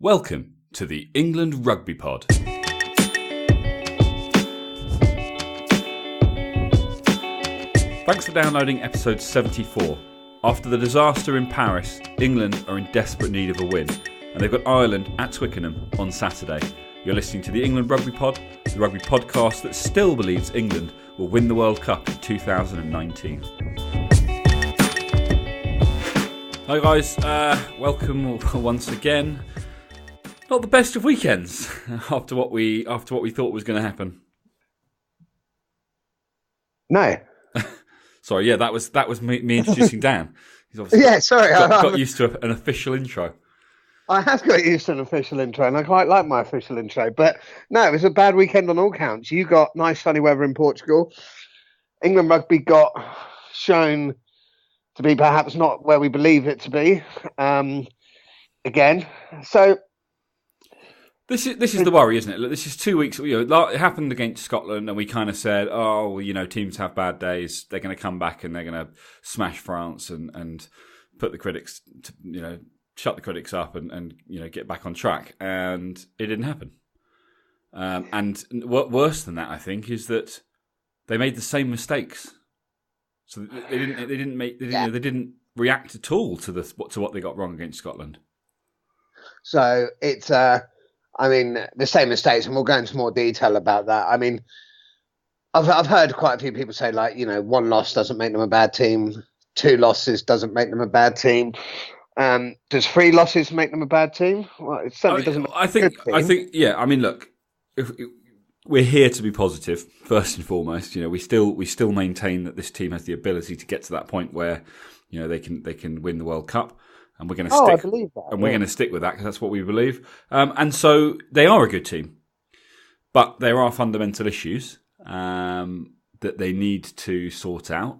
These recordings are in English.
Welcome to the England Rugby Pod. Thanks for downloading episode 74. After the disaster in Paris, England are in desperate need of a win, and they've got Ireland at Twickenham on Saturday. You're listening to the England Rugby Pod, the rugby podcast that still believes England will win the World Cup in 2019. Hi guys, welcome once again. Not the best of weekends after what we thought was going to happen. No. Sorry, yeah, that was me introducing Dan. He's obviously got used to an official intro. I have got used to an official intro, and I quite like my official intro. But no, it was a bad weekend on all counts. You got nice sunny weather in Portugal. England rugby got shown to be perhaps not where we believe it to be. Again, so this is the worry, isn't it? Look, this is 2 weeks. It happened against Scotland, and we kind of said, "Oh, well, teams have bad days. They're going to come back and they're going to smash France and put the critics, shut the critics up and get back on track." And it didn't happen. And what worse than that, I think, is that they made the same mistakes. So they didn't react at all to what they got wrong against Scotland. So it's the same mistakes, and we'll go into more detail about that. I mean, I've heard quite a few people say, one loss doesn't make them a bad team, 2 losses doesn't make them a bad team. Does 3 losses make them a bad team? Well, it certainly doesn't. I think, yeah. I mean, look, we're here to be positive first and foremost. We still maintain that this team has the ability to get to that point where they can win the World Cup. And we're going to stick. I believe that. And we're going to stick with that because that's what we believe. And so they are a good team, but there are fundamental issues that they need to sort out.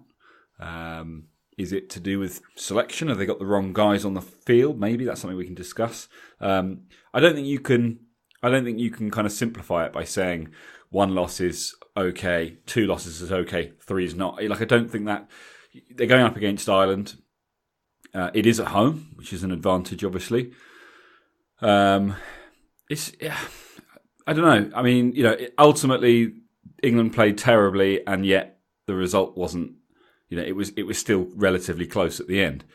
Is it to do with selection? Have they got the wrong guys on the field? Maybe that's something we can discuss. I don't think you can kind of simplify it by saying 1 loss is okay, 2 losses is okay, 3 is not. I don't think that they're going up against Ireland. It is at home, which is an advantage, obviously. I don't know. I mean, ultimately England played terribly, and yet the result wasn't. It was still relatively close at the end.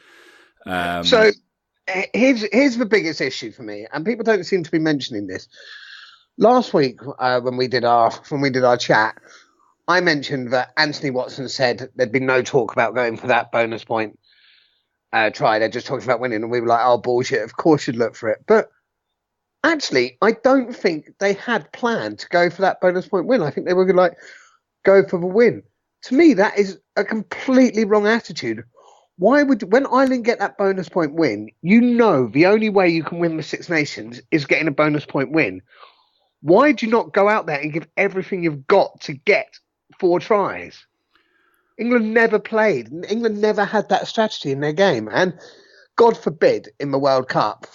So here's the biggest issue for me, and people don't seem to be mentioning this. Last week, when we did our chat, I mentioned that Anthony Watson said there'd been no talk about going for that bonus point. Try. They're just talking about winning, and we were like, "Oh, bullshit! Of course you'd look for it." But actually, I don't think they had planned to go for that bonus point win. I think they were going to go for the win. To me, that is a completely wrong attitude. Why would, when Ireland get that bonus point win, the only way you can win the Six Nations is getting a bonus point win. Why do you not go out there and give everything you've got to get 4 tries? England never played. England never had that strategy in their game. And God forbid in the World Cup,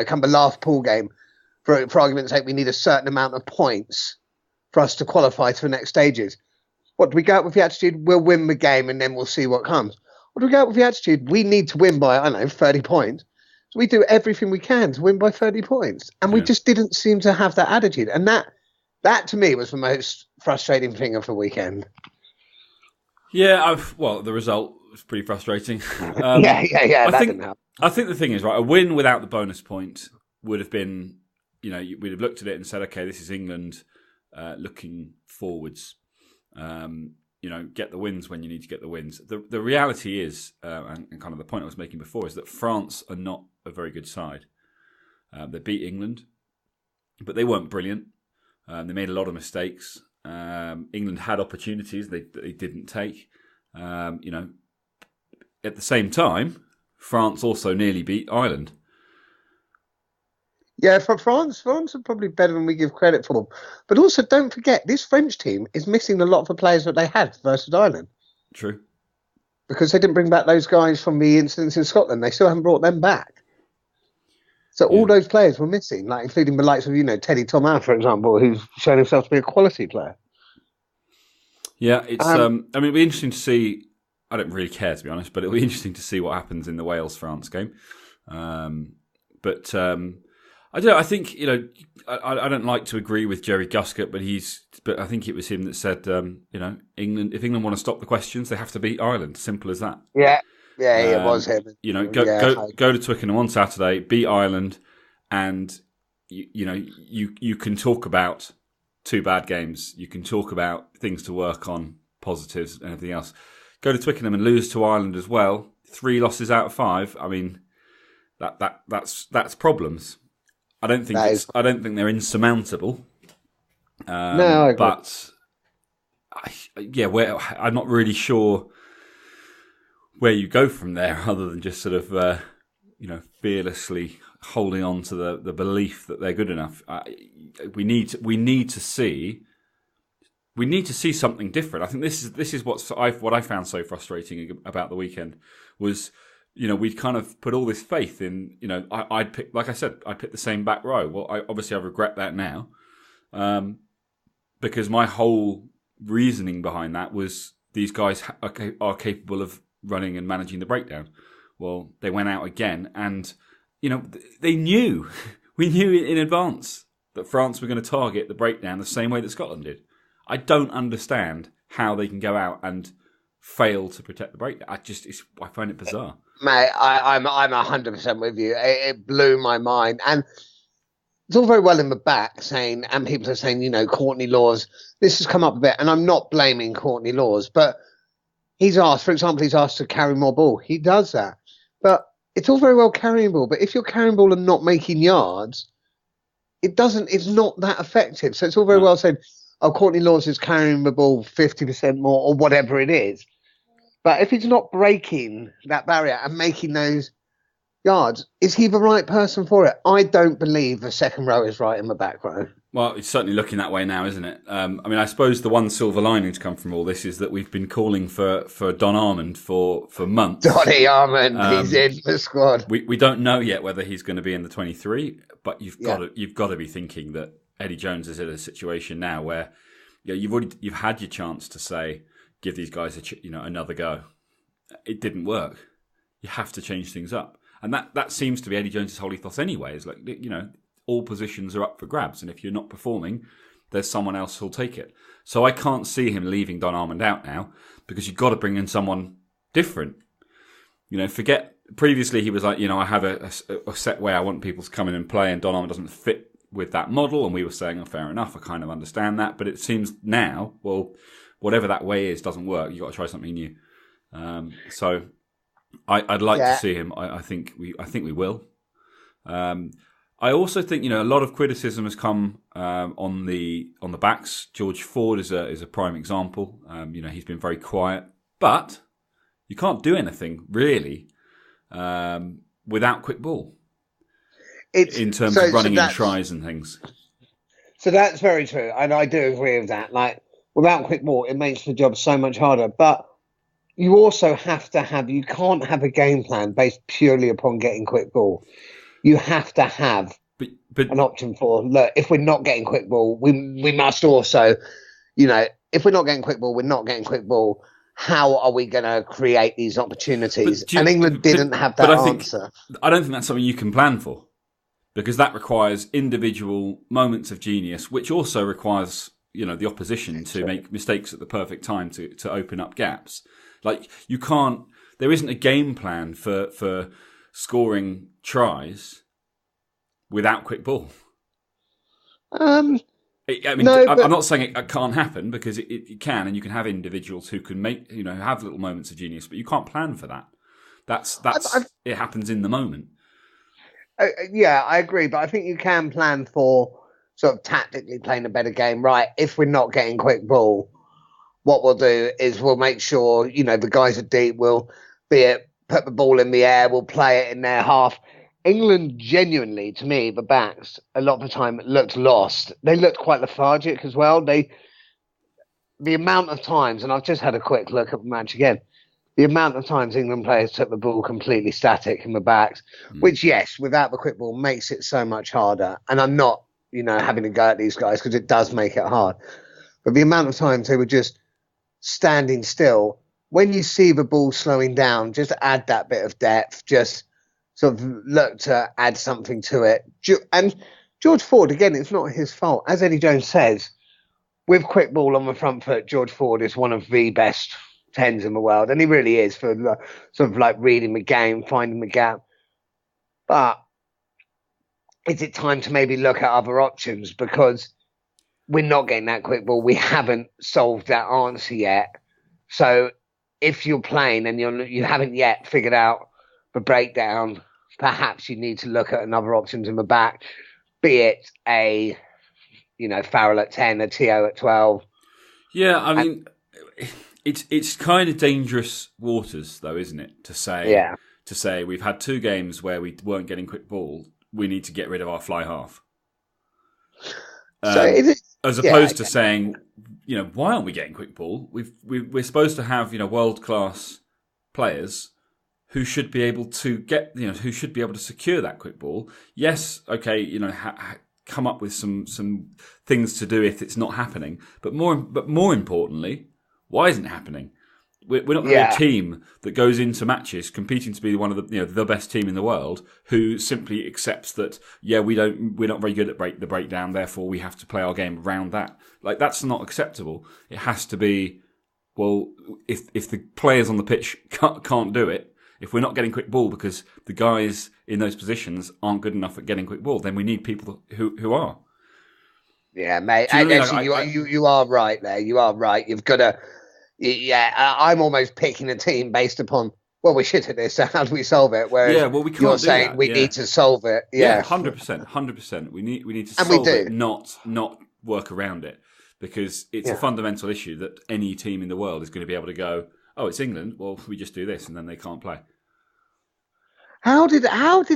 come the last pool game, for argument's sake, we need a certain amount of points for us to qualify to the next stages. What, do we go out with the attitude, we'll win the game and then we'll see what comes? Or do we go out with the attitude, we need to win by, 30 points? So we do everything we can to win by 30 points. And we just didn't seem to have that attitude. And that to me was the most frustrating thing of the weekend. Yeah, the result was pretty frustrating. That didn't help. I think the thing is, right, a win without the bonus point would have been, we'd have looked at it and said, okay, this is England looking forwards. Get the wins when you need to get the wins. The reality is, and kind of the point I was making before, is that France are not a very good side. They beat England, but they weren't brilliant. They made a lot of mistakes. England had opportunities they didn't take. At the same time, France also nearly beat Ireland. Yeah, for France are probably better than we give credit for them. But also, don't forget, this French team is missing a lot of the players that they had versus Ireland. True. Because they didn't bring back those guys from the incidents in Scotland. They still haven't brought them back. So all those players were missing, including the likes of, Teddy Thomas, for example, who's shown himself to be a quality player. Yeah, it's. It'll be interesting to see. I don't really care, to be honest, but it'll be interesting to see what happens in the Wales-France game. I don't know. I think, I don't like to agree with Jerry Guscott, but I think it was him that said, England, if England want to stop the questions, they have to beat Ireland. Simple as that. Yeah, it was him. Go to Twickenham on Saturday, beat Ireland, and you can talk about 2 bad games. You can talk about things to work on, positives and everything else. Go to Twickenham and lose to Ireland as well. 3 losses out of 5. I mean, that's problems. I don't think they're insurmountable. No, I agree. But I'm not really sure where you go from there, other than just sort of fearlessly holding on to the belief that they're good enough. We need to see something different. I think this is what I found so frustrating about the weekend was, we'd kind of put all this faith in, I'd pick, like I said, I'd pick the same back row. Well, I regret that now, because my whole reasoning behind that was these guys are capable of running and managing the breakdown. Well, they went out again, and we knew in advance that France were going to target the breakdown the same way that Scotland did. I don't understand how they can go out and fail to protect the breakdown. I find it bizarre. Mate, I'm 100% with you. It blew my mind, and it's all very well in the back saying, and people are saying, Courtney Lawes. This has come up a bit, and I'm not blaming Courtney Lawes, but he's asked to carry more ball. He does that, but it's all very well carrying ball. But if you're carrying ball and not making yards, it's not that effective. So it's all very well saying, oh, Courtney Lawes is carrying the ball 50% more or whatever it is. But if he's not breaking that barrier and making those yards, is he the right person for it? I don't believe the second row is right in the back row. Well, it's certainly looking that way now, isn't it? I suppose the one silver lining to come from all this is that we've been calling for Don Armand for months. Donny Armand, he's in the squad. We don't know yet whether he's going to be in the 23, but you've got to be thinking that Eddie Jones is in a situation now where you've had your chance to say, give these guys another go. It didn't work. You have to change things up, and that seems to be Eddie Jones's whole ethos anyway. It's like, all positions are up for grabs, and if you're not performing, there's someone else who'll take it. So I can't see him leaving Don Armand out now, because you've got to bring in someone different. Forget previously he was like, I have a set way I want people to come in and play, and Don Armand doesn't fit with that model, and we were saying, oh, fair enough, I kind of understand that, but it seems now, well, whatever that way is doesn't work. You've got to try something new. So I'd like to see him. I think we will. I also think a lot of criticism has come on the backs. George Ford is a prime example. He's been very quiet, but you can't do anything really without quick ball. In terms of running in tries and things. So that's very true, and I do agree with that. Like, without quick ball, it makes the job so much harder. But you also have to you can't have a game plan based purely upon getting quick ball. You have to have an option for, look, if we're not getting quick ball, we must also, if we're not getting quick ball, we're not getting quick ball. How are we going to create these opportunities? And England didn't have that answer. I don't think that's something you can plan for, because that requires individual moments of genius, which also requires the opposition to make mistakes at the perfect time to open up gaps. Like, you can't. There isn't a game plan for scoring tries without quick ball. I'm not saying it can't happen, because it can, and you can have individuals who can make have little moments of genius, but you can't plan for that. It happens in the moment. I agree, but I think you can plan for sort of tactically playing a better game. Right, if we're not getting quick ball, what we'll do is we'll make sure, the guys are deep, we'll put the ball in the air, we'll play it in their half. England genuinely, to me, the backs, a lot of the time looked lost. They looked quite lethargic as well. The amount of times, and I've just had a quick look at the match again, the amount of times England players took the ball completely static in the backs, which, yes, without the quick ball makes it so much harder. And I'm not, having to go at these guys, because it does make it hard. But the amount of times they were just standing still, when you see the ball slowing down, just add that bit of depth, just sort of look to add something to it. And George Ford, again, it's not his fault. As Eddie Jones says, with quick ball on the front foot, George Ford is one of the best 10s in the world, and he really is for sort of like reading the game, finding the gap. But is it time to maybe look at other options, because we're not getting that quick ball? We haven't solved that answer yet. So if you're playing and you haven't yet figured out the breakdown, perhaps you need to look at another options in the back, be it a Farrell at 10, a Tio at 12. Yeah, I mean, it's kind of dangerous waters, though, isn't it? To say we've had 2 games where we weren't getting quick ball, we need to get rid of our fly half. As opposed to saying, why aren't we getting quick ball? We're supposed to have world class players who should be able to who should be able to secure that quick ball. Yes, okay, come up with some things to do if it's not happening. But more importantly, why isn't it happening? We're not really a team that goes into matches competing to be one of the best team in the world who simply accepts that we're not very good at the breakdown, therefore we have to play our game around that. Like, that's not acceptable. It has to be, well, if the players on the pitch can't do it, if we're not getting quick ball because the guys in those positions aren't good enough at getting quick ball, then we need people who are. Yeah, mate. Actually, you are right there. You are right. You've got to. Yeah, I'm almost picking a team based upon, well, we're shit at this, so how do we solve it? Whereas we can't you're saying we need to solve it. Yeah, 100%. We need to solve it, not work around it, because it's a fundamental issue that any team in the world is going to be able to go, oh, it's England, well, we just do this, and then they can't play. How did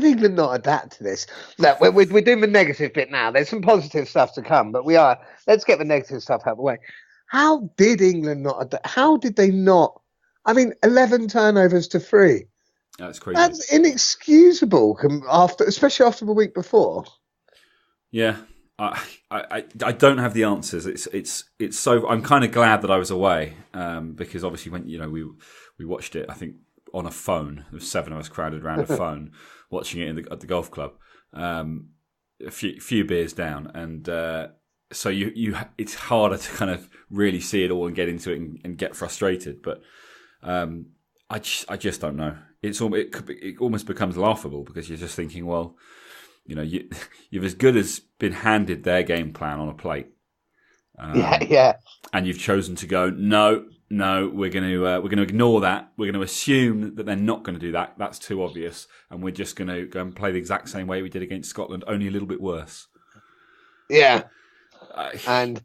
England not adapt to this? Look, we're doing the negative bit now. There's some positive stuff to come, but let's get the negative stuff out of the way. How did England not adapt? How did they not? I mean, 11 turnovers to 3. That's crazy. That's inexcusable, especially after the week before. Yeah, I don't have the answers. It's so. I'm kind of glad that I was away because obviously when we watched it, I think on a phone. There was 7 of us crowded around a phone watching it at the golf club. A few beers down, and so it's harder to kind of really see it all and get into it and get frustrated. But I just don't know. It almost becomes laughable because you're just thinking, well, you've as good as been handed their game plan on a plate. And you've chosen to go, no, we're going to ignore that. We're going to assume that they're not going to do that. That's too obvious, and we're just going to go and play the exact same way we did against Scotland, only a little bit worse. Yeah, and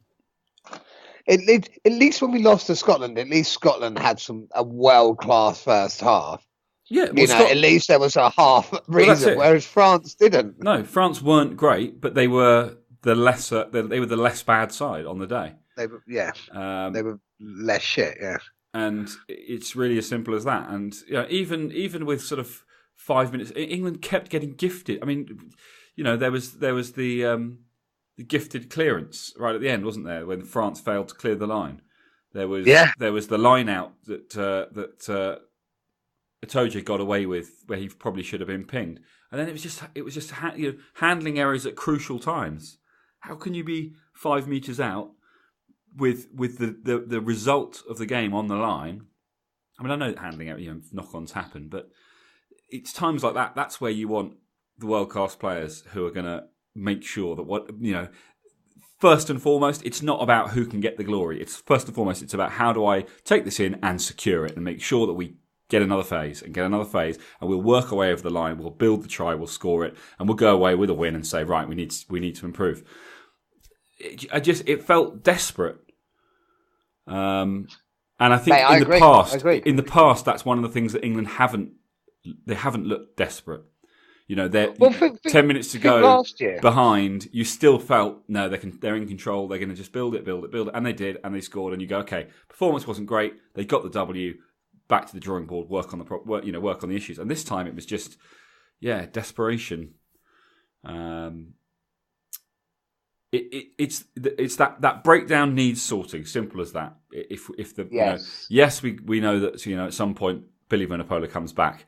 at least when we lost to Scotland, at least Scotland had a world class first half. Yeah, at least there was a half reason, whereas France didn't. No, France weren't great, but they were the lesser. They were the less bad side on the day. They were less shit. Yeah, and it's really as simple as that. And even with sort of 5 minutes, England kept getting gifted. I mean, there was the gifted clearance right at the end, wasn't there, when France failed to clear the line? There was the line out that Itoje got away with, where he probably should have been pinged, and then it was just handling errors at crucial times. How can you be 5 meters out with the result of the game on the line? I mean, I know that handling errors, knock-ons happen, but it's times like that. That's where you want the world-class players who are going to make sure that first and foremost, it's not about who can get the glory. It's first and foremost, it's about how do I take this in and secure it and make sure that we get another phase, and we'll work our way over the line. We'll build the try, we'll score it, and we'll go away with a win and say, right, we need to improve. It felt desperate, and I think in the past, that's one of the things that England haven't looked desperate. They're 10 minutes to go behind. You still felt no, they're in control. They're going to just build it, and they did, and they scored. And you go, okay, performance wasn't great. They got the W. Back to the drawing board. Work on the issues. And this time it was just, desperation. It's that breakdown needs sorting. Simple as that. We know that at some point Billy Vunipola comes back,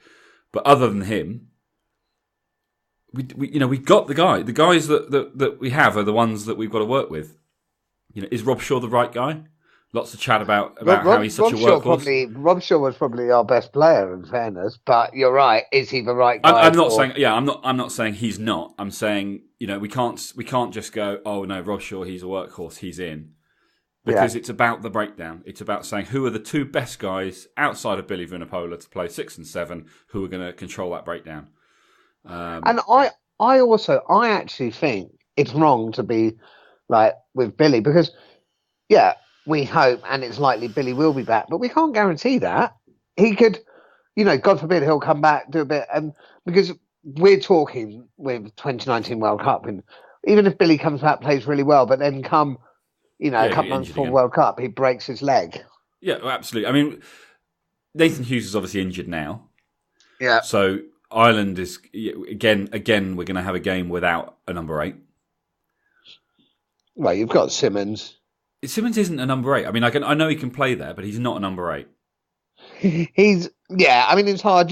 but other than him, we've got the guy. The guys that we have are the ones that we've got to work with. Is Rob Shaw the right guy? Lots of chat about how he's such a workhorse. Rob Shaw was probably our best player, in fairness. But you're right. Is he the right guy? I'm not saying. Yeah, I'm not saying he's not. I'm saying we can't just go. Oh no, Rob Shaw, he's a workhorse. He's in. Because it's about the breakdown. It's about saying who are the two best guys outside of Billy Vunipola to play 6 and 7 who are going to control that breakdown. And I actually think it's wrong to be like with Billy because, we hope and it's likely Billy will be back, but we can't guarantee that. He could, God forbid he'll come back, do a bit, and because we're talking with 2019 World Cup, and even if Billy comes back, plays really well, but then a couple months before World Cup, he breaks his leg. Yeah, absolutely. I mean, Nathan Hughes is obviously injured now. Yeah. So Ireland is again. We're going to have a game without a number 8. Well, you've got Simmons. Simmons isn't a number 8. I mean, I know he can play there, but he's not a number 8. I mean, it's hard.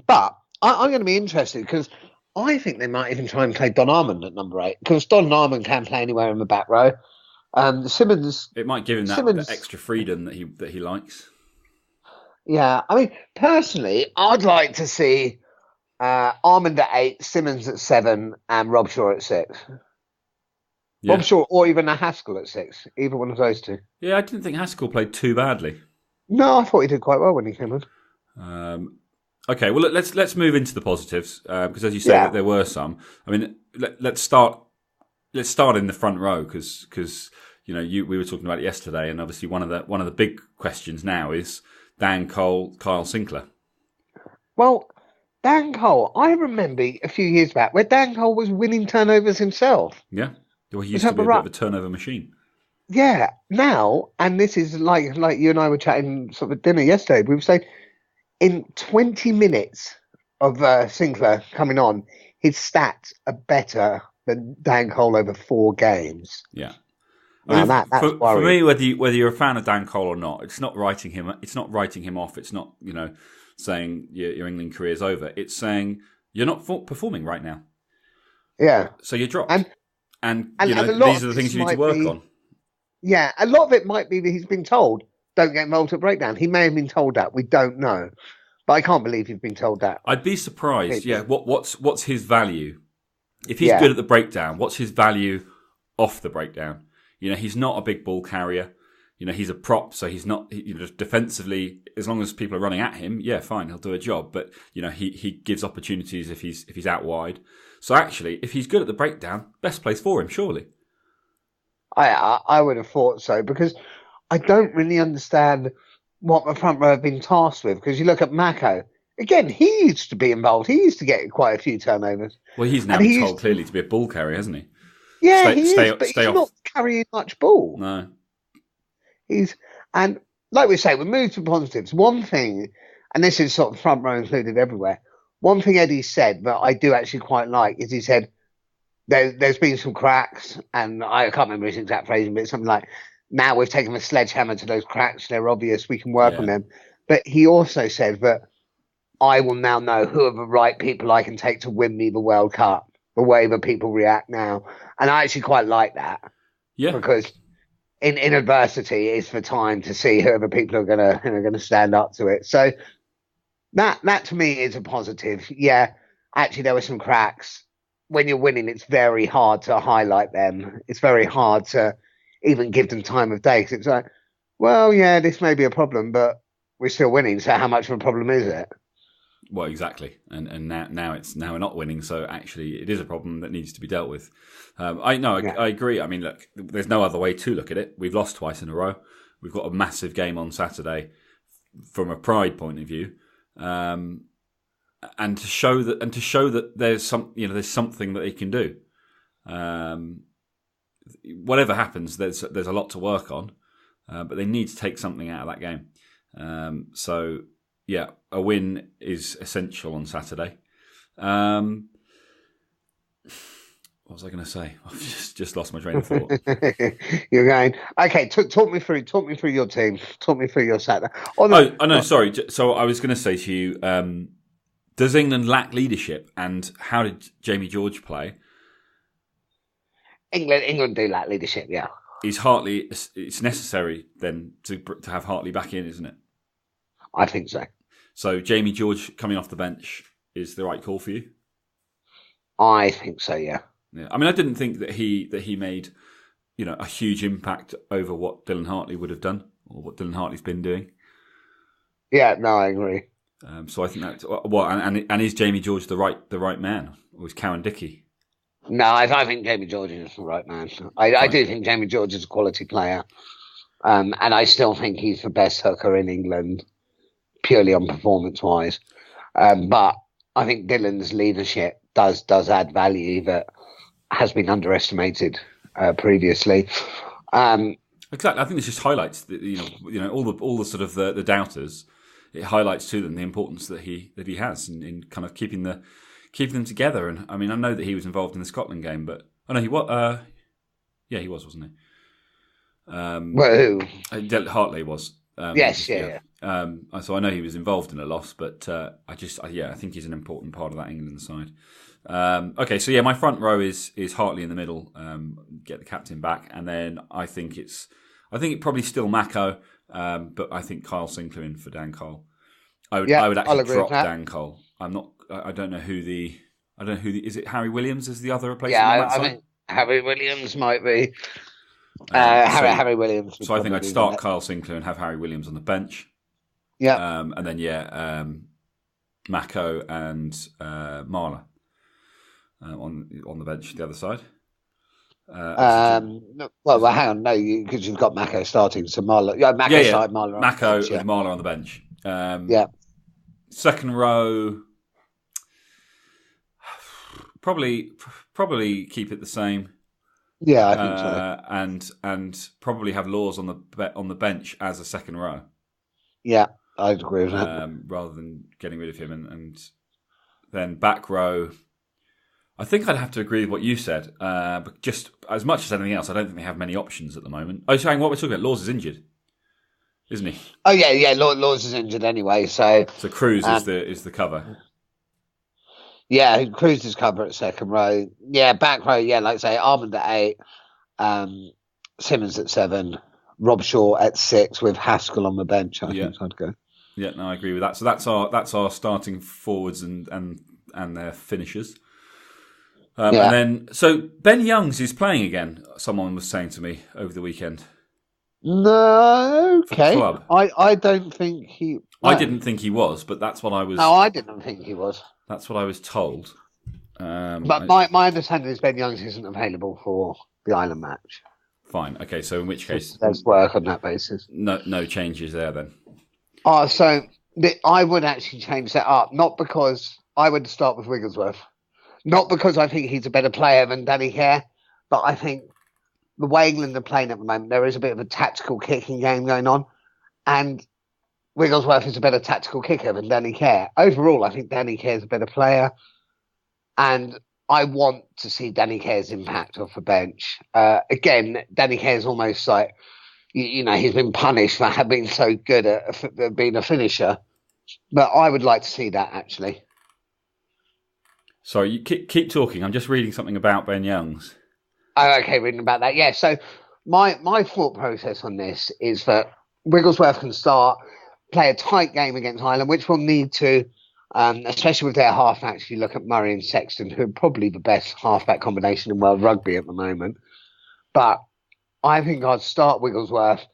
But I'm going to be interested because I think they might even try and play Don Armand at number 8 because Don Armand can play anywhere in the back row. Simmons. It might give him that extra freedom that he likes. Yeah, I mean, personally, I'd like to see Armand at 8, Simmons at 7, and Rob Shaw at 6. Yeah. Rob Shaw or even a Haskell at 6, either one of those two. Yeah, I didn't think Haskell played too badly. No, I thought he did quite well when he came on. Okay, well let's move into the positives because as you say, that there were some. I mean, let's start in the front row because we were talking about it yesterday, and obviously one of the big questions now is Dan Cole, Kyle Sinclair. Well, Dan Cole, I remember a few years back where Dan Cole was winning turnovers himself. Yeah. Well, he used to be a bit of a turnover machine. Yeah. Now, and this is like you and I were chatting sort of at dinner yesterday, we were saying in 20 minutes of Sinclair coming on, his stats are better than Dan Cole over 4 games. Yeah. Now, that's for me, whether you're a fan of Dan Cole or not, it's not writing him off. It's not saying your England career is over. It's saying you're not performing right now. Yeah. So you're dropped. And these are the things you need to work on. Yeah, a lot of it might be that he's been told, don't get involved at breakdown. He may have been told that. We don't know. But I can't believe he's been told that. I'd be surprised. Yeah, what's his value? If he's good at the breakdown, what's his value off the breakdown? He's not a big ball carrier. He's a prop, so he's not. Just defensively, as long as people are running at him, yeah, fine, he'll do a job. But he gives opportunities if he's out wide. So actually, if he's good at the breakdown, best place for him, surely. I would have thought so because I don't really understand what the front row have been tasked with. Because you look at Mako again, he used to be involved. He used to get quite a few turnovers. Well, he's now told clearly to be a ball carrier, hasn't he? Yeah, he is, but he's not carrying much ball. No. And like we say, we move to positives. One thing, and this is sort of front row included everywhere, one thing Eddie said that I do actually quite like is he said there's been some cracks, and I can't remember his exact phrasing, but it's something like, now we've taken a sledgehammer to those cracks, they're obvious, we can work on them. But he also said that I will now know who are the right people I can take to win me the World Cup, the way that people react now. And I actually quite like that. Yeah. Because in adversity, it's the time to see who the people are gonna stand up to it. So that to me is a positive. Yeah, actually there were some cracks. When you're winning, it's very hard to highlight them. It's very hard to even give them time of day because it's like, well, yeah, this may be a problem, but we're still winning. So how much of a problem is it? Well, exactly, and now we're not winning, so actually it is a problem that needs to be dealt with. I agree. I mean, look, there's no other way to look at it. We've lost twice in a row. We've got a massive game on Saturday from a pride point of view, and to show that there's something that they can do. Whatever happens, there's a lot to work on, but they need to take something out of that game. So. Yeah, a win is essential on Saturday. What was I going to say? I've just lost my train of thought. You're going, okay, talk me through your team. Talk me through your Saturday. No, sorry. So I was going to say to you, Does England lack leadership, and how did Jamie George play? England do lack leadership, yeah. Is Hartley? It's necessary then to have Hartley back in, isn't it? I think so. So Jamie George coming off the bench is the right call for you? I think so, yeah. Yeah. I mean, I didn't think that he made, a huge impact over what Dylan Hartley would have done or what Dylan Hartley's been doing. Yeah, no, I agree. So I think that's and is Jamie George the right man, or is Cowan Dickey? No, I think Jamie George is the right man. I do think Jamie George is a quality player, and I still think he's the best hooker in England, purely on performance-wise. But I think Dylan's leadership does add value that has been underestimated previously. Exactly, I think this just highlights all the sort of the doubters. It highlights to them the importance that he has in kind of keeping them together. And I mean, I know that he was involved in the Scotland game, but he was. Yeah, he was, wasn't he? Well, who? Hartley was. Yes, yeah. So I know he was involved in a loss, but I think he's an important part of that England side. Okay, so yeah, my front row is Hartley in the middle. Get the captain back, and then I think it probably still Mako, but I think Kyle Sinclair in for Dan Cole. I would actually drop Dan Cole. I don't know who the is it Harry Williams is the other replacement? Yeah, I think Harry Williams might be. Harry Williams. So I think I'd start Kyle Sinclair and have Harry Williams on the bench. Yeah. And then Mako and Marler on the bench the other side. Well, hang on, no, because you've got Mako starting, so Marler. Yeah, Mako started, Marler on Mako the bench, with Marler on the bench. Yeah. Second row, probably keep it the same. Yeah, I think so. And probably have Laws on the bench as a second row. Yeah, I'd agree with that. Rather than getting rid of him, and then back row. I think I'd have to agree with what you said. But just as much as anything else, I don't think they have many options at the moment. Oh, saying what we're talking about, Laws is injured, isn't he? Oh yeah. Laws is injured anyway, so Cruz is the cover. Yeah, Cruz is cover at second row. Yeah, back row. Yeah, like I say, Armand at 8, Simmons at 7, Rob Shaw at 6 with Haskell on the bench. I think I'd go. Yeah, no, I agree with that. So that's our starting forwards and their finishers. And then, so Ben Youngs is playing again. Someone was saying to me over the weekend. No, okay. I don't think he. No. I didn't think he was, but that's what I was. No, I didn't think he was. That's what I was told. But my understanding is Ben Youngs isn't available for the Ireland match. Fine. Okay. So in which case, let's work on that basis. No changes there then. So I would actually change that up, not because I would start with Wigglesworth. Not because I think he's a better player than Danny Care, but I think the way England are playing at the moment, there is a bit of a tactical kicking game going on. And Wigglesworth is a better tactical kicker than Danny Care. Overall, I think Danny Care is a better player. And I want to see Danny Care's impact off the bench. Again, Danny Care's almost like, he's been punished for being so good at being a finisher. But I would like to see that, actually. Sorry, you keep talking. I'm just reading something about Ben Youngs. Oh, okay, reading about that. Yeah, so my thought process on this is that Wigglesworth can play a tight game against Ireland, which we'll need to, especially with their halfbacks. You look at Murray and Sexton, who are probably the best halfback combination in world rugby at the moment. But I think I'd start Wigglesworth,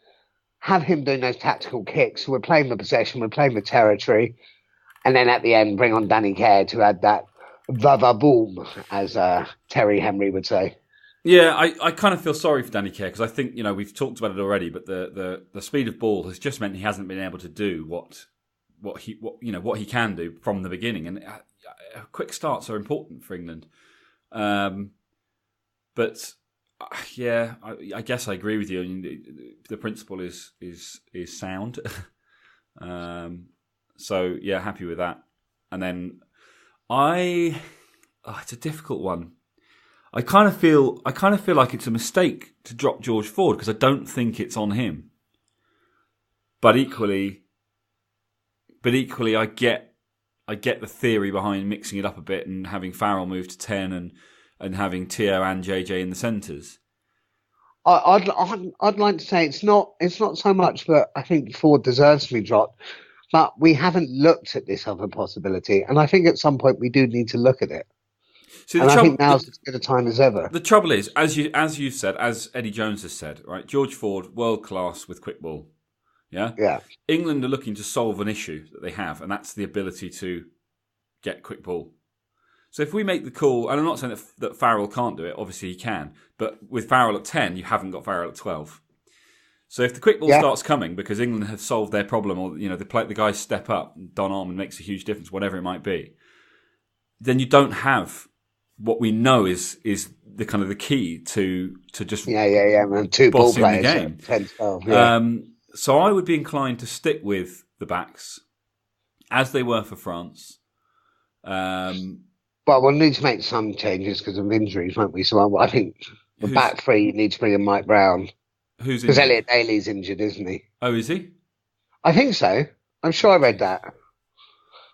have him doing those tactical kicks. We're playing the possession, we're playing the territory, and then at the end, bring on Danny Care to add that va-va-boom, as Terry Henry would say. Yeah, I kind of feel sorry for Danny Care because I think we've talked about it already, but the speed of ball has just meant he hasn't been able to do what he can do from the beginning, and quick starts are important for England. But yeah, I guess I agree with you. I mean, the principle is sound. So yeah, happy with that. And then it's a difficult one. I kind of feel like it's a mistake to drop George Ford because I don't think it's on him. But equally, I get I get the theory behind mixing it up a bit and having Farrell move to 10 and having Tio and JJ in the centres. I'd like to say it's not so much that I think Ford deserves to be dropped, but we haven't looked at this other possibility, and I think at some point we do need to look at it. See, and I think now's as good a time as ever. The trouble is, as you've said, as Eddie Jones has said, right? George Ford, world class with quick ball. Yeah. Yeah. England are looking to solve an issue that they have, and that's the ability to get quick ball. So if we make the call, and I'm not saying that Farrell can't do it, obviously he can, but with Farrell at 10, you haven't got Farrell at 12. So if the quick ball starts coming because England have solved their problem, or the guys step up, Don Armand makes a huge difference, whatever it might be, then you don't have what we know is the kind of the key to just and two ball players the game. 10, 12, so I would be inclined to stick with the backs as they were for France. Well, we'll need to make some changes because of injuries, won't we? So I think the back three, you need to bring in Mike Brown. Who's because Elliot Daly's injured, isn't he? Oh, is he? I think so. I'm sure I read that.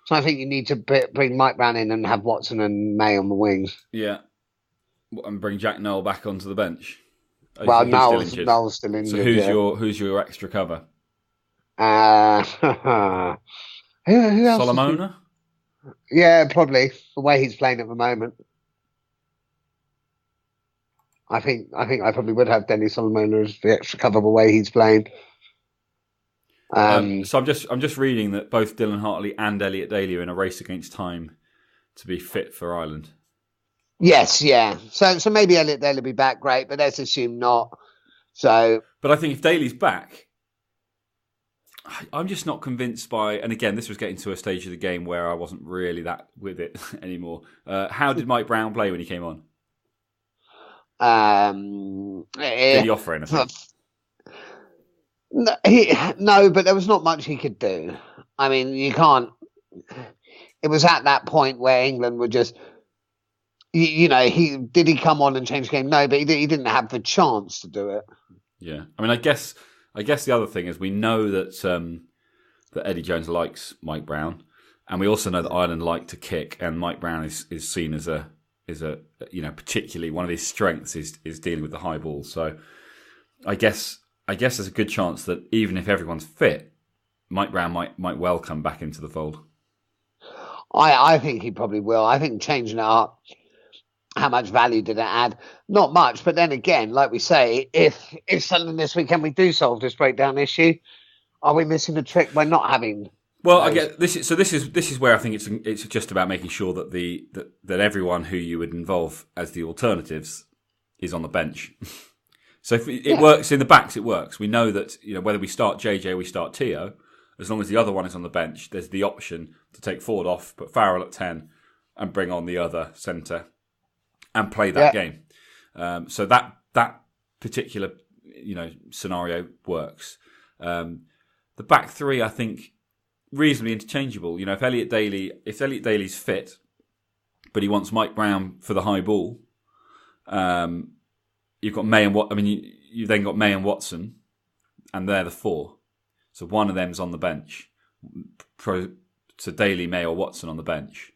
So I think you need to bring Mike Brown in and have Watson and May on the wings. Yeah. And bring Jack Noel back onto the bench. Well, Noel's still injured. So who's your extra cover? Who else? Solomona? Yeah, probably. The way he's playing at the moment. I think I probably would have Dennis Solomona as the extra cover the way he's playing. So I'm just reading that both Dylan Hartley and Elliot Daly are in a race against time to be fit for Ireland. Yes, yeah. So maybe Elliot Daly will be back, great, but let's assume not. So, but I think if Daly's back, I'm just not convinced by. And again, this was getting to a stage of the game where I wasn't really that with it anymore. How did Mike Brown play when he came on? Did he offer anything? No, but there was not much he could do. I mean, you can't. It was at that point where England were just, he come on and change the game? No, but he didn't have the chance to do it. Yeah, I mean, I guess the other thing is we know that Eddie Jones likes Mike Brown, and we also know that Ireland like to kick, and Mike Brown is seen as a particularly one of his strengths is dealing with the high ball. So I guess there's a good chance that even if everyone's fit, Mike Brown might well come back into the fold. I think he probably will. I think changing it up, how much value did it add? Not much. But then again, like we say, if suddenly this weekend we do solve this breakdown issue, are we missing a trick by not having? Well, I get this. So this is where I think it's just about making sure that that everyone who you would involve as the alternatives is on the bench. So if it works in the backs, it works. We know that whether we start JJ or we start Tio, as long as the other one is on the bench, there's the option to take Ford off, put Farrell at 10, and bring on the other centre and play that game. So that particular scenario works. The back three, I think, reasonably interchangeable. If Elliot Daly's fit, but he wants Mike Brown for the high ball, you've got May and you've then got May and Watson, and they're the four. So one of them's on the bench. So Daly, May, or Watson on the bench.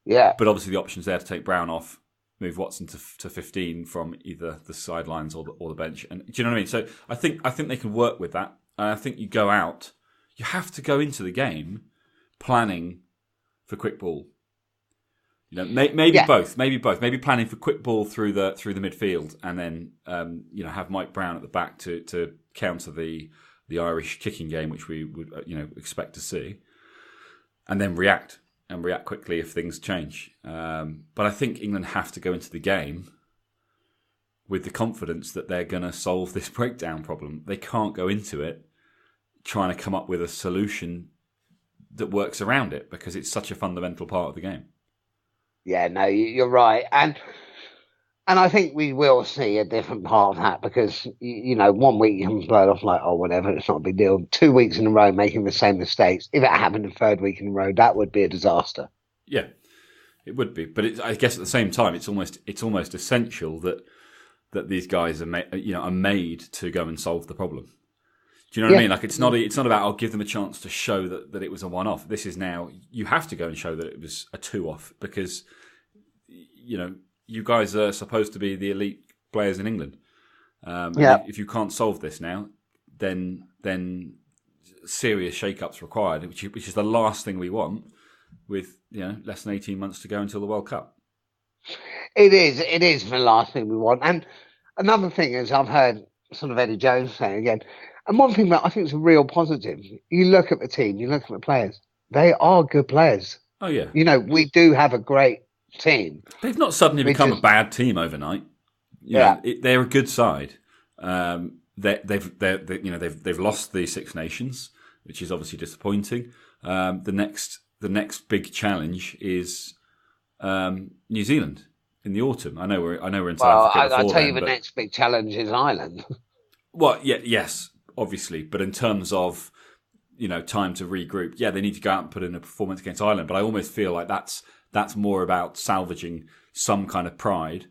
Yeah. But obviously the option's there to take Brown off, move Watson to 15 from either the sidelines or the bench. And do you know what I mean? So I think they can work with that. I think you go out. You have to go into the game planning for quick ball. Maybe both. Maybe planning for quick ball through the midfield, and then have Mike Brown at the back to counter the Irish kicking game, which we would expect to see, and then react quickly if things change. But I think England have to go into the game with the confidence that they're going to solve this breakdown problem. They can't go into it trying to come up with a solution that works around it, because it's such a fundamental part of the game. Yeah, no, you're right. And I think we will see a different part of that, because, 1 week you can blow it off like, oh, whatever, it's not a big deal. 2 weeks in a row making the same mistakes. If it happened the third week in a row, that would be a disaster. Yeah, it would be. But I guess at the same time, it's almost essential that these guys are made to go and solve the problem. Do you know what I mean? Like it's not about I'll give them a chance to show that it was a one-off. This is now you have to go and show that it was a two-off because you guys are supposed to be the elite players in England. And if you can't solve this now, then serious shake-ups required, which is the last thing we want with less than 18 months to go until the World Cup. It is the last thing we want. And another thing is I've heard sort of Eddie Jones saying again, and one thing that I think is a real positive, you look at the team, you look at the players, they are good players. Oh, yeah. We do have a great team. They've not suddenly become a bad team overnight. They're a good side. They've lost the Six Nations, which is obviously disappointing. The next big challenge is New Zealand in the autumn. I know we're in South Africa. I'll tell you the next big challenge is Ireland. Well, yes, obviously, but in terms of time to regroup, they need to go out and put in a performance against Ireland. But I almost feel like that's more about salvaging some kind of pride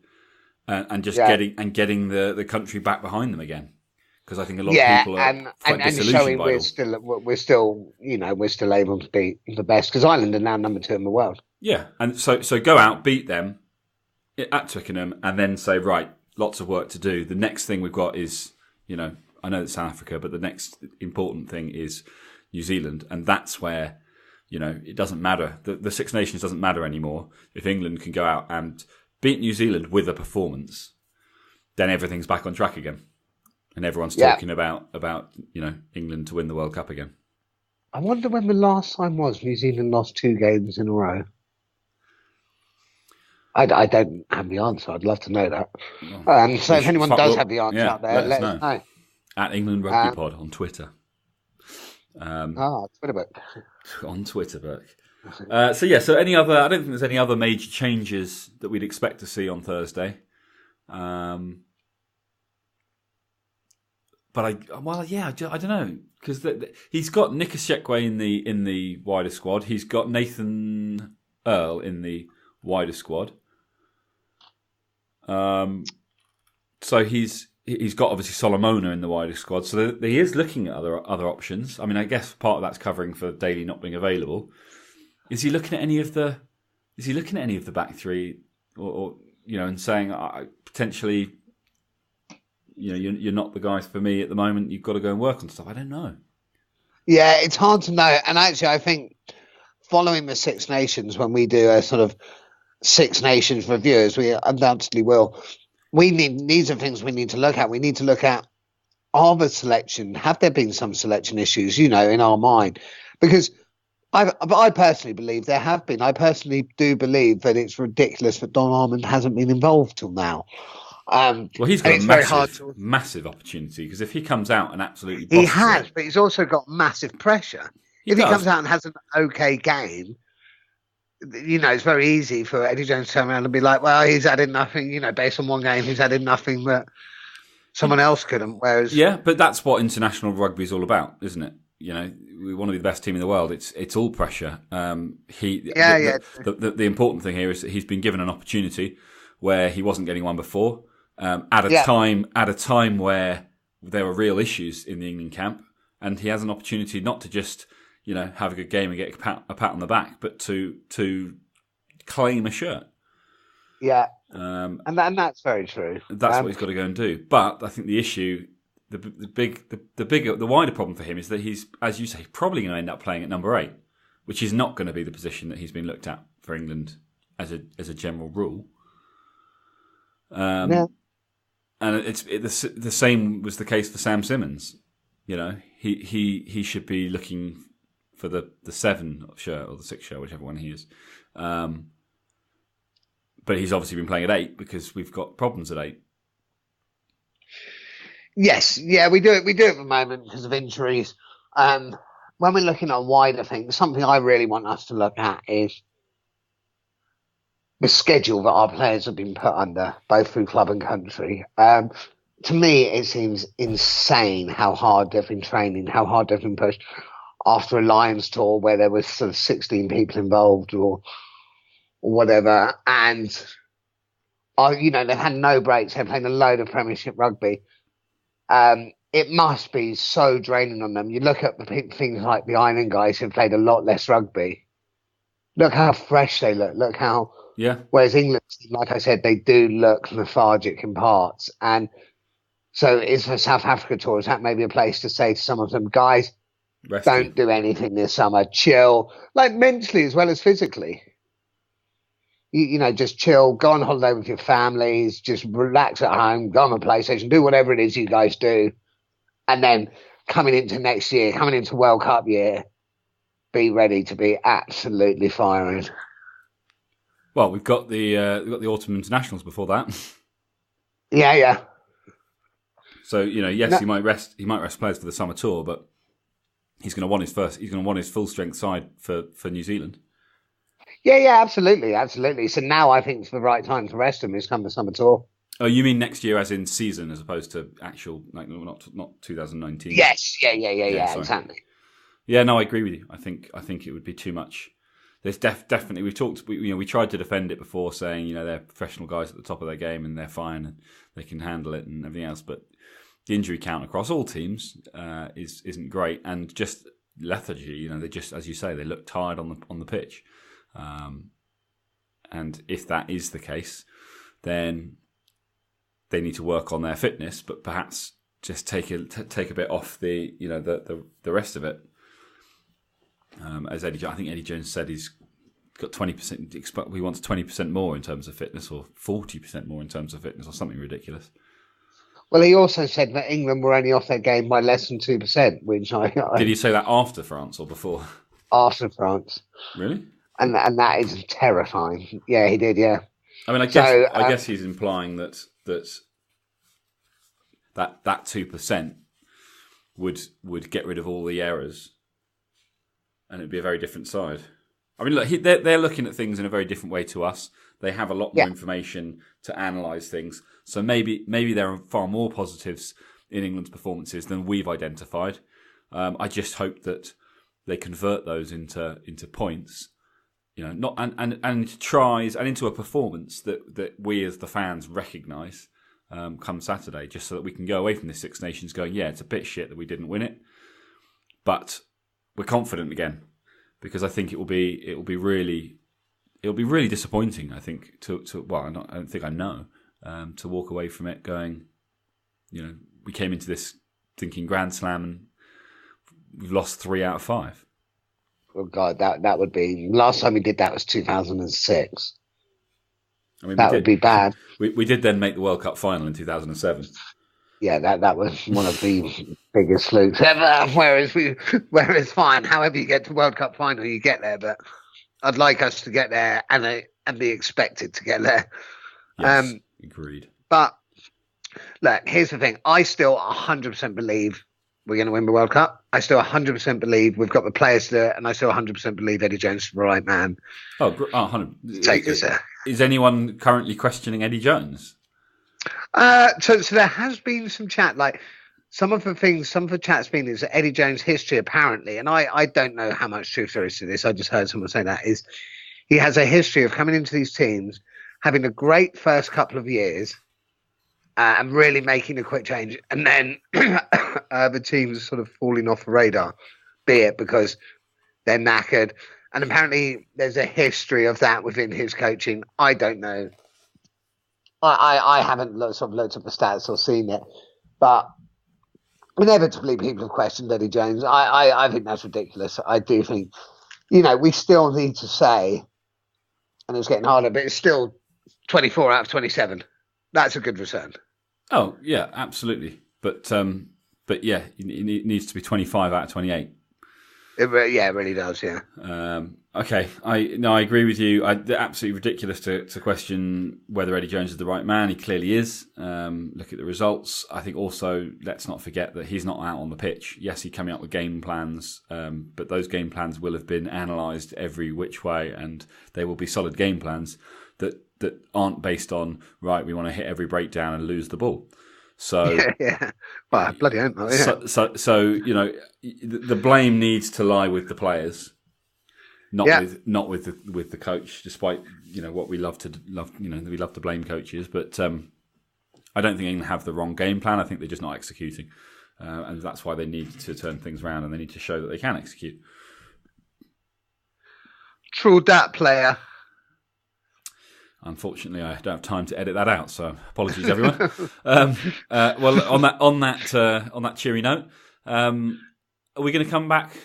and just getting the country back behind them again. Because I think a lot of people are quite disillusioned showing by we're still able to beat the best because Ireland are now number 2 in the world. Yeah, and so go out, beat them at Twickenham, and then say, right, lots of work to do. The next thing we've got is, I know it's South Africa, but the next important thing is New Zealand, and that's where, it doesn't matter. The Six Nations doesn't matter anymore. If England can go out and beat New Zealand with a performance, then everything's back on track again. And everyone's talking about England to win the World Cup again. I wonder when the last time was New Zealand lost 2 games in a row. I don't have the answer. I'd love to know that. So if anyone does have the answer out there, let us know. At England Rugby Pod on Twitter. Twitterbook. On Twitterbook. So any other? I don't think there's any other major changes that we'd expect to see on Thursday. But I don't know because he's got Nick Ashekwe in the wider squad. He's got Nathan Earl in the wider squad. So he's got obviously Solomona in the wider squad. So he is looking at other options. I mean, I guess part of that's covering for Daly not being available. Is he looking at any of the back three, or and saying potentially? You're not the guy for me at the moment. You've got to go and work on stuff. I don't know. Yeah, it's hard to know. And actually, I think following the Six Nations, when we do a sort of Six Nations review, as we undoubtedly will, these are things we need to look at. We need to look at, are the selection, have there been some selection issues, in our mind? Because I personally believe there have been. I personally do believe that it's ridiculous that Don Armand hasn't been involved till now. He's got a massive opportunity because if he comes out and absolutely he has, but he's also got massive pressure. If he comes out and has an okay game, it's very easy for Eddie Jones to turn around and be like, well, he's added nothing, based on one game, he's added nothing that someone else couldn't. Whereas, but that's what international rugby is all about, isn't it? We want to be the best team in the world. It's all pressure. The important thing here is that he's been given an opportunity where he wasn't getting one before. At a time where there were real issues in the England camp, and he has an opportunity not to just have a good game and get a pat on the back, but to claim a shirt. Yeah, and that's very true. That's what he's got to go and do. But I think the issue, the wider problem for him is that he's, as you say, probably going to end up playing at number 8, which is not going to be the position that he's been looked at for England as a general rule. And the same was the case for Sam Simmons. He should be looking for the 7 shirt or the 6 shirt, whichever one he is. But he's obviously been playing at 8 because we've got problems at 8. Yes, we do it. We do it at the moment because of injuries. When we're looking at wider things, something I really want us to look at is the schedule that our players have been put under, both through club and country. To me, it seems insane how hard they've been training, how hard they've been pushed after a Lions tour where there was sort of 16 people involved or whatever. And, they've had no breaks. They're playing a load of Premiership rugby. it must be so draining on them. You look at things like the Island guys who played a lot less rugby. Look how fresh they look. Look how. Yeah. Whereas England, like I said, they do look lethargic in parts. And so is the South Africa tour. Is that maybe a place to say to some of them, guys, don't do anything this summer. Chill, like mentally as well as physically. You know, just chill. Go on holiday with your families. Just relax at home. Go on the PlayStation. Do whatever it is you guys do. And then coming into next year, coming into World Cup year, be ready to be absolutely firing. Well, we've got the autumn internationals before that. Yeah. So yes, he might rest players for the summer tour, but he's going to want his full strength side for New Zealand. Yeah, absolutely. So now I think it's the right time to rest him. Is come the summer tour. Oh, you mean next year, as in season, as opposed to actual, like not 2019? Yes, yeah, exactly. Yeah, no, I agree with you. I think it would be too much. There's definitely we tried to defend it before, saying they're professional guys at the top of their game and they're fine and they can handle it and everything else. But the injury count across all teams isn't great, and just lethargy. They just, as you say, they look tired on the pitch. And if that is the case, then they need to work on their fitness, but perhaps just take a bit off the rest of it. As I think Eddie Jones said, he's got 20%. He wants 20% more in terms of fitness, or 40% more in terms of fitness, or something ridiculous. Well, he also said that England were only off their game by less than 2%, which Did he say that after France or before? After France. Really? And that is terrifying. Yeah, he did. Yeah. I mean, I guess he's implying that 2% would get rid of all the errors, and it'd be a very different side. I mean, look, they're looking at things in a very different way to us. They have a lot more information to analyse things. So maybe there are far more positives in England's performances than we've identified. I just hope that they convert those into points, not and tries and into a performance that we as the fans recognise come Saturday, just so that we can go away from this Six Nations going, yeah, it's a bit shit that we didn't win it, but we're confident again, because I think it will be really disappointing. I think I don't think I know to walk away from it going, we came into this thinking Grand Slam and we've lost 3 out of 5. Oh God, that would be, last time we did that was 2006. I mean, that would be bad. We did then make the World Cup final in 2007. Yeah, that was one of the biggest flukes ever. Whereas fine, however you get to World Cup final, you get there. But I'd like us to get there and be expected to get there. Yes, agreed. But look, here's the thing: I still 100% believe we're going to win the World Cup. I still 100% believe we've got the players to do it, and I still 100% believe Eddie Jones is the right man. 100%. Take us there. Is anyone currently questioning Eddie Jones? So there has been some chat, like some of the chat's been is that Eddie Jones' history apparently, and I don't know how much truth there is to this, I just heard someone say that, is he has a history of coming into these teams, having a great first couple of years, and really making a quick change, and then the teams sort of falling off the radar, be it because they're knackered, and apparently there's a history of that within his coaching. I don't know. I haven't looked at the stats or seen it, but inevitably people have questioned Eddie Jones. I think that's ridiculous. I do think, we still need to say, and it's getting harder, but it's still 24 out of 27. That's a good return. Oh, yeah, absolutely. But yeah, it needs to be 25 out of 28. It really does, yeah. Okay, I agree with you. They're absolutely ridiculous to question whether Eddie Jones is the right man. He clearly is. Look at the results. I think also, let's not forget that he's not out on the pitch. Yes, he's coming up with game plans, but those game plans will have been analysed every which way, and they will be solid game plans that aren't based on, right, we want to hit every breakdown and lose the ball. So yeah. Well, bloody hope not. Yeah. So the blame needs to lie with the players, not with the coach. Despite what we love to blame coaches, but I don't think England have the wrong game plan. I think they're just not executing. and that's why they need to turn things around and they need to show that they can execute. True that, player. Unfortunately, I don't have time to edit that out, so apologies, everyone. Well, on that cheery note, are we going to come back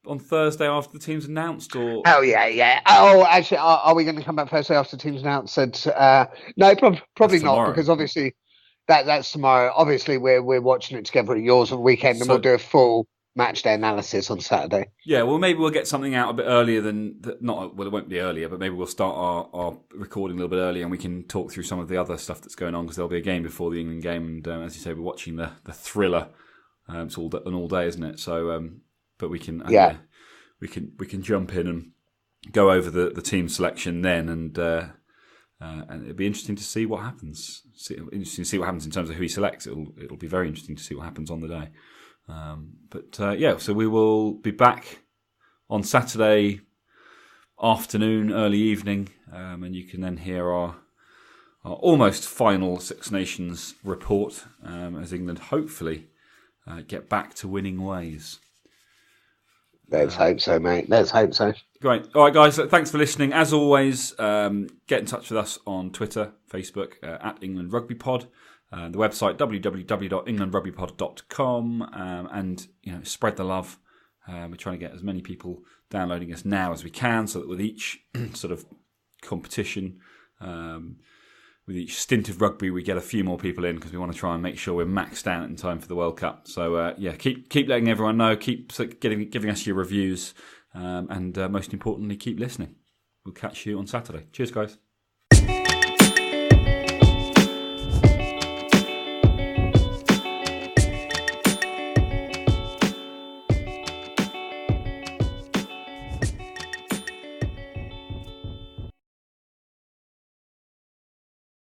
on Thursday after the team's announced? Or Oh yeah. Oh, actually, are we going to come back Thursday after the team's announced? No, probably not, because obviously that's tomorrow. Obviously, we're watching it together at yours on the weekend, and we'll do a full match day analysis on Saturday. Yeah, well, maybe we'll get something out a bit earlier than not. Well, it won't be earlier, but maybe we'll start our recording a little bit earlier, and we can talk through some of the other stuff that's going on, because there'll be a game before the England game, and as you say, we're watching the thriller. It's all day, isn't it? So, but we can we can jump in and go over the team selection then, and it'll be interesting to see what happens. Interesting to see what happens in terms of who he selects. It'll be very interesting to see what happens on the day. So we will be back on Saturday afternoon, early evening, and you can then hear our almost final Six Nations report as England hopefully get back to winning ways. Let's hope so, mate. Let's hope so. Great. All right, guys. Thanks for listening. As always, get in touch with us on Twitter, Facebook, at England Rugby Pod. The website www.englandrugbypod.com, and spread the love. We're trying to get as many people downloading us now as we can, so that with each sort of competition, with each stint of rugby, we get a few more people in, because we want to try and make sure we're maxed out in time for the World Cup. So keep letting everyone know, keep giving us your reviews, and most importantly, keep listening. We'll catch you on Saturday. Cheers, guys.